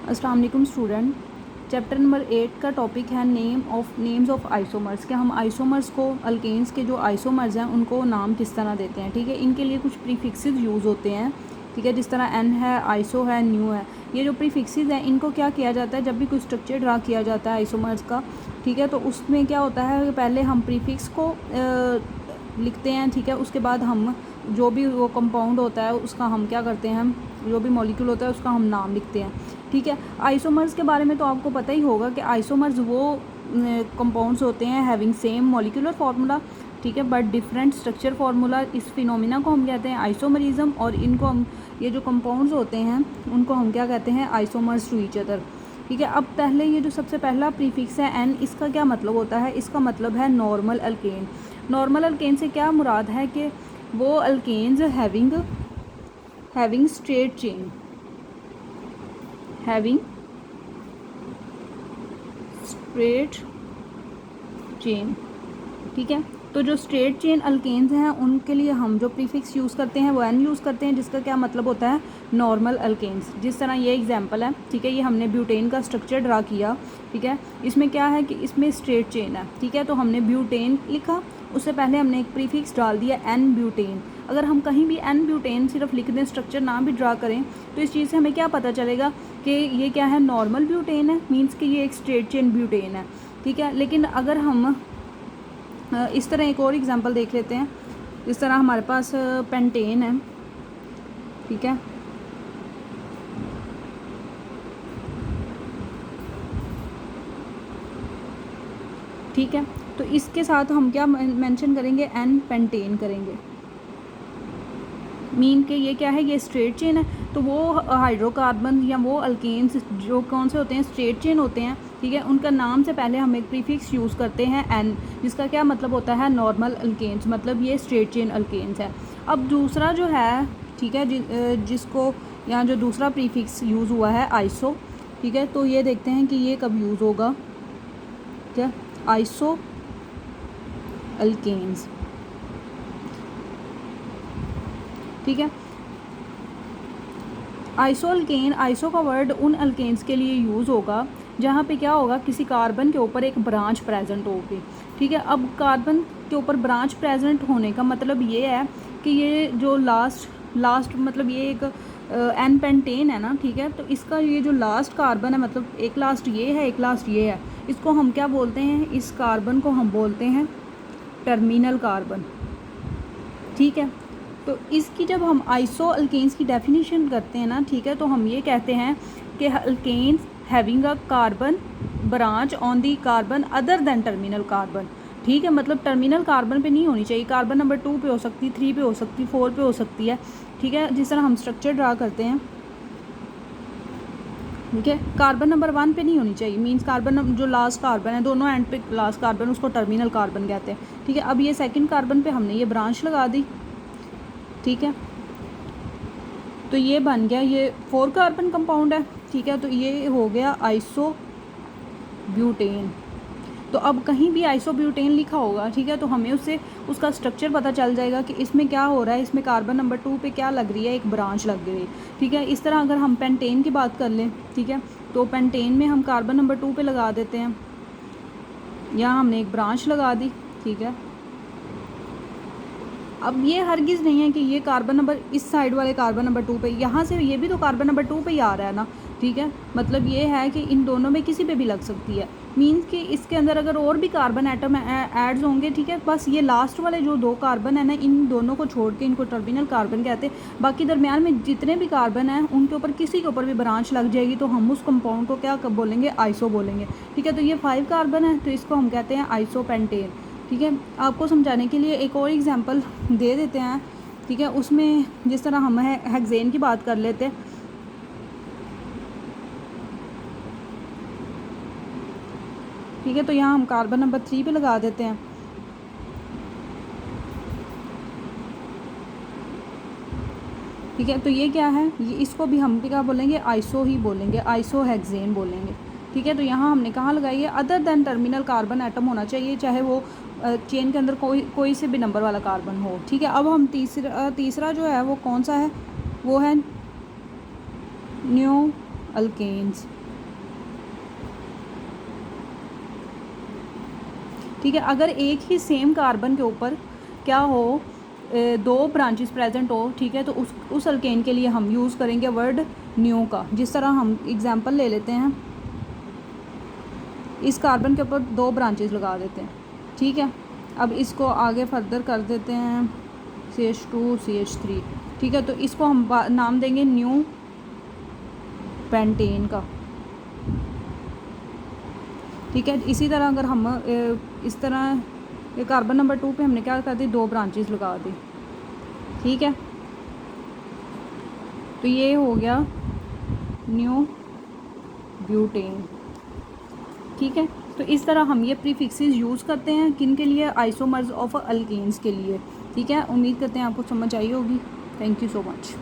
अस्सलाम वालेकुम student. Chapter number 8 का टॉपिक है नेम्स ऑफ आइसोमर्स के हम आइसोमर्स को अल्केन्स के जो आइसोमर्स हैं उनको नाम किस तरह देते हैं। ठीक है, इनके लिए कुछ प्रीफिक्सेस यूज़ होते हैं। ठीक है, जिस तरह एन है, आइसो है, न्यू है। ये जो प्रीफिक्सेस हैं इनको क्या किया जाता है जब भी कोई स्ट्रक्चर ड्रा किया जाता है आइसोमर्स का। ठीक है, तो उसमें क्या होता है कि पहले हम प्रीफिक्स को लिखते हैं। ठीक है, उसके बाद हम जो भी वो कंपाउंड होता है उसका हम क्या करते हैं, हम जो भी मॉलिक्यूल होता है उसका हम नाम लिखते हैं। ठीक है, आइसोमर्स के बारे में तो आपको पता ही होगा कि आइसोमर्स वो कंपाउंड्स होते हैं हैविंग सेम मॉलिक्यूलर फार्मूला। ठीक है, बट डिफरेंट स्ट्रक्चर फार्मूला। इस फिनोमिना को हम कहते हैं आइसोमरिज्म, और इनको हम ये जो कंपाउंड्स होते हैं उनको हम क्या कहते हैं, आइसोमर्स टू ईच अदर। ठीक है, अब पहले ये जो सबसे पहला प्रीफिक्स है एन, इसका क्या मतलब होता है? इसका मतलब है नॉर्मल अल्केन। नॉर्मल अल्केन से क्या मुराद है कि वो alkanes having straight chain, having straight chain. ठीक है, तो जो स्ट्रेट चेन अल्केन्स हैं उनके लिए हम जो प्रीफिक्स यूज़ करते हैं वो एन यूज़ करते हैं, जिसका क्या मतलब होता है, नॉर्मल अल्केन्स। जिस तरह ये एग्जांपल है। ठीक है, ये हमने ब्यूटेन का स्ट्रक्चर ड्रा किया। ठीक है, इसमें क्या है कि इसमें स्ट्रेट चेन है। ठीक है, तो हमने ब्यूटेन लिखा, उससे पहले हमने एक प्रीफिक्स डाल दिया एन ब्यूटेन। अगर हम कहीं भी एन ब्यूटेन सिर्फ लिख दें, स्ट्रक्चर ना भी ड्रा करें, तो इस चीज़ से हमें क्या पता चलेगा कि ये क्या है, नॉर्मल ब्यूटेन है, मीन्स कि ये एक स्ट्रेट चेन ब्यूटेन है। ठीक है, लेकिन अगर हम इस तरह एक और एग्जांपल देख लेते हैं। इस तरह हमारे पास पेंटेन है। ठीक है, ठीक है, तो इसके साथ हम क्या मेंशन करेंगे, एन पेंटेन करेंगे। मीन के ये क्या है, ये स्ट्रेट चेन है, तो वो हाइड्रोकार्बन या वो अल्केन्स जो कौन से होते हैं, स्ट्रेट चेन होते हैं। ठीक है, उनका नाम से पहले हम एक प्रीफिक्स यूज़ करते हैं एन, जिसका क्या मतलब होता है, नॉर्मल अल्केन्स, मतलब ये स्ट्रेट चेन अल्केन्स है। अब दूसरा जो है, ठीक है, जिसको यहाँ जो दूसरा प्रीफिक्स यूज़ हुआ है आइसो। ठीक है, तो ये देखते हैं कि ये कब यूज़ होगा। क्या, आइसो अल्केन्स। ठीक है, आइसो अल्केन, आइसो का वर्ड उन अल्केन्स के लिए यूज़ होगा जहाँ पे क्या होगा, किसी कार्बन के ऊपर एक ब्रांच प्रेजेंट होगी। ठीक है, अब कार्बन के ऊपर ब्रांच प्रेजेंट होने का मतलब ये है कि ये जो लास्ट मतलब ये एक एन पेंटेन है ना। ठीक है, तो इसका ये जो लास्ट कार्बन है, मतलब एक लास्ट ये है, एक लास्ट ये है, इसको हम क्या बोलते हैं, इस कार्बन को हम बोलते हैं टर्मिनल कार्बन। ठीक है, तो इसकी जब हम आइसो अल्केन्स की डेफिनेशन करते हैं ना, ठीक है, तो हम ये कहते हैं कि alkanes having a carbon branch on the carbon other than terminal carbon. ठीक है, मतलब टर्मिनल कार्बन पे नहीं होनी चाहिए, कार्बन नंबर 2 पे हो सकती, 3 पे हो सकती, 4 पे हो सकती है। ठीक है, जिस तरह हम स्ट्रक्चर ड्रा करते हैं। ठीक है, कार्बन नंबर 1 पे नहीं होनी चाहिए, मींस कार्बन जो लास्ट कार्बन है, दोनों एंड पे लास्ट कार्बन, उसको टर्मिनल कार्बन कहते हैं। ठीक है, अब ये सेकंड कार्बन पे हमने ये ब्रांच लगा दी। ठीक है, तो ये बन गया, ये 4 कार्बन कंपाउंड है। ठीक है, तो ये हो गया आइसो ब्यूटेन। तो अब कहीं भी आइसो ब्यूटेन लिखा होगा, ठीक है, तो हमें उससे उसका स्ट्रक्चर पता चल जाएगा कि इसमें क्या हो रहा है, इसमें कार्बन नंबर 2 पे क्या लग रही है, एक ब्रांच लग रही है। ठीक है, इस तरह अगर हम पेंटेन की बात कर लें, ठीक है, तो पेंटेन में हम कार्बन नंबर 2 पे लगा देते हैं, यहाँ हमने एक ब्रांच लगा दी। ठीक है, अब ये हरगिज़ नहीं है कि ये कार्बन नंबर इस साइड वाले कार्बन नंबर 2 पे, यहाँ से ये भी तो कार्बन नंबर 2 पे ही आ रहा है ना। ठीक है, मतलब ये है कि इन दोनों में किसी पे भी लग सकती है, मीन्स कि इसके अंदर अगर और भी कार्बन एटम ऐड्स होंगे। ठीक है, बस ये लास्ट वाले जो 2 कार्बन है ना, इन दोनों को छोड़ के इनको टर्मिनल कार्बन कहते हैं। बाकी दरमियान में जितने भी कार्बन हैं उनके ऊपर किसी के ऊपर भी ब्रांच लग जाएगी तो हम उस कंपाउंड को क्या बोलेंगे, आइसो बोलेंगे। ठीक है, तो ये 5 कार्बन है तो इसको हम कहते हैं आइसोपेंटेन। ठीक है, आपको समझाने के लिए एक और एग्जांपल दे देते हैं। ठीक है, उसमें जिस तरह हम हेक्सेन की बात कर लेते हैं। ठीक है, तो यहाँ हम कार्बन नंबर 3 पे लगा देते हैं। ठीक है, तो ये क्या है, ये इसको भी हम भी क्या बोलेंगे, आइसो ही बोलेंगे, आइसो हेक्सेन बोलेंगे। ठीक है, तो यहाँ हमने कहाँ लगाई है, other than terminal carbon atom होना चाहिए, चाहे वो चेन के अंदर कोई से भी नंबर वाला कार्बन हो। ठीक है, अब हम तीसरा जो है वो कौन सा है, वो है न्यू अल्केन्स। ठीक है, अगर एक ही सेम कार्बन के ऊपर क्या हो, दो ब्रांचेस प्रेजेंट हो, ठीक है, तो उस अल्केन के लिए हम यूज़ करेंगे वर्ड न्यू का। जिस तरह हम एग्जांपल ले लेते हैं, इस कार्बन के ऊपर दो ब्रांचेस लगा देते हैं, ठीक है। अब इसको आगे फर्दर कर देते हैं CH2 CH3, ठीक है, तो इसको हम नाम देंगे न्यू पेंटेन का, ठीक है। इसी तरह अगर हम इस तरह ये कार्बन नंबर 2 पे हमने क्या कर दी, दो ब्रांचेस लगा दी, ठीक है, तो ये हो गया न्यू ब्यूटेन, ठीक है। तो इस तरह हम ये प्रीफिक्सेस यूज़ करते हैं किन के लिए, आइसोमर्स ऑफ अल्केन्स के लिए, ठीक है। उम्मीद करते हैं आपको समझ आई होगी। Thank you so much.